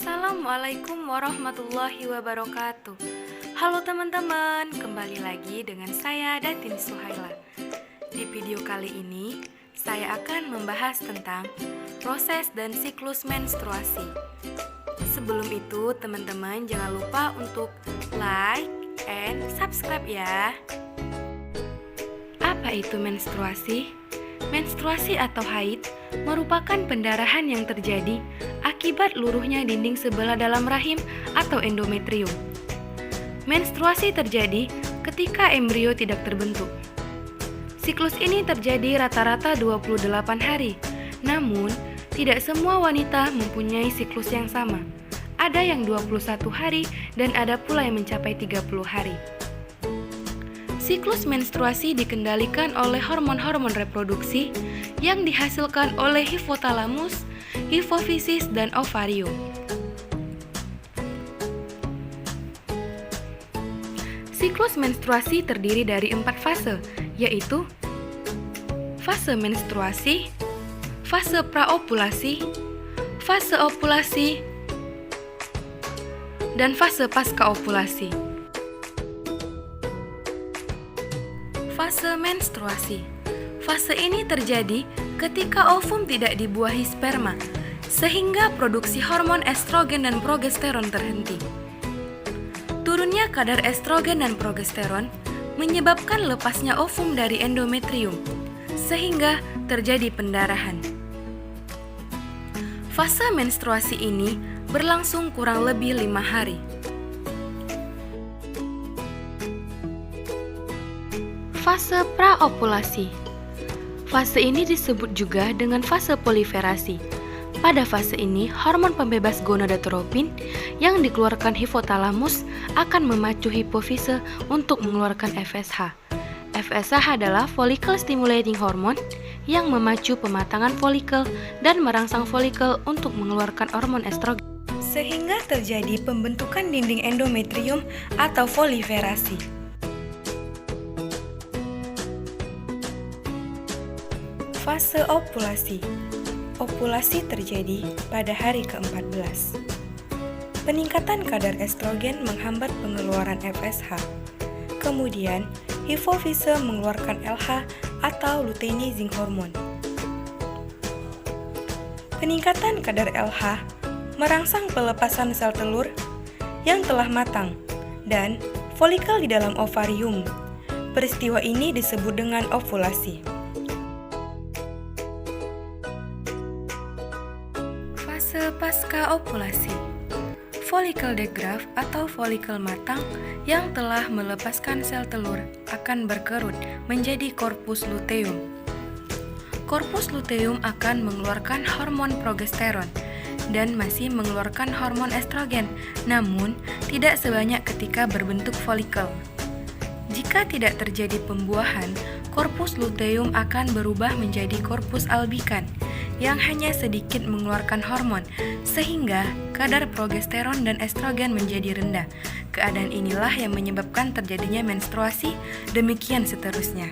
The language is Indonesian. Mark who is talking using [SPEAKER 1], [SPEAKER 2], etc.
[SPEAKER 1] Assalamualaikum warahmatullahi wabarakatuh. Halo teman-teman, kembali lagi dengan saya Datin Suhaila. Di video kali ini, saya akan membahas tentang proses dan siklus menstruasi. Sebelum itu, teman-teman jangan lupa untuk like and subscribe ya. Apa itu menstruasi? Menstruasi atau haid merupakan pendarahan yang terjadi akibat luruhnya dinding sebelah dalam rahim atau endometrium. Menstruasi terjadi ketika embrio tidak terbentuk. Siklus ini terjadi rata-rata 28 hari. Namun, tidak semua wanita mempunyai siklus yang sama. Ada yang 21 hari dan ada pula yang mencapai 30 hari. Siklus menstruasi dikendalikan oleh hormon-hormon reproduksi yang dihasilkan oleh hipotalamus, hipofisis, dan ovarium. Siklus menstruasi terdiri dari 4 fase, yaitu fase menstruasi, fase praovulasi, fase ovulasi, dan fase pasca ovulasi. Fase menstruasi. Fase ini terjadi ketika ovum tidak dibuahi sperma, sehingga produksi hormon estrogen dan progesteron terhenti. Turunnya kadar estrogen dan progesteron menyebabkan lepasnya ovum dari endometrium, sehingga terjadi pendarahan. Fase menstruasi ini berlangsung kurang lebih 5 hari. Fase praovulasi. Fase ini disebut juga dengan fase proliferasi. Pada fase ini, hormon pembebas gonadotropin yang dikeluarkan hipotalamus akan memacu hipofise untuk mengeluarkan FSH. FSH adalah follicle stimulating hormone yang memacu pematangan folikel dan merangsang folikel untuk mengeluarkan hormon estrogen, sehingga terjadi pembentukan dinding endometrium atau proliferasi. Fase ovulasi. Ovulasi terjadi pada hari ke-14. Peningkatan kadar estrogen menghambat pengeluaran FSH. Kemudian, hipofise mengeluarkan LH atau luteinizing hormone. Peningkatan kadar LH merangsang pelepasan sel telur yang telah matang dan folikel di dalam ovarium. Peristiwa ini disebut dengan ovulasi. Fase pasca ovulasi. Folikel degraft atau folikel matang yang telah melepaskan sel telur akan berkerut menjadi korpus luteum. Korpus luteum akan mengeluarkan hormon progesteron dan masih mengeluarkan hormon estrogen, namun tidak sebanyak ketika berbentuk folikel. Jika tidak terjadi pembuahan, korpus luteum akan berubah menjadi korpus albikan yang hanya sedikit mengeluarkan hormon, sehingga kadar progesteron dan estrogen menjadi rendah. Keadaan inilah yang menyebabkan terjadinya menstruasi, demikian seterusnya.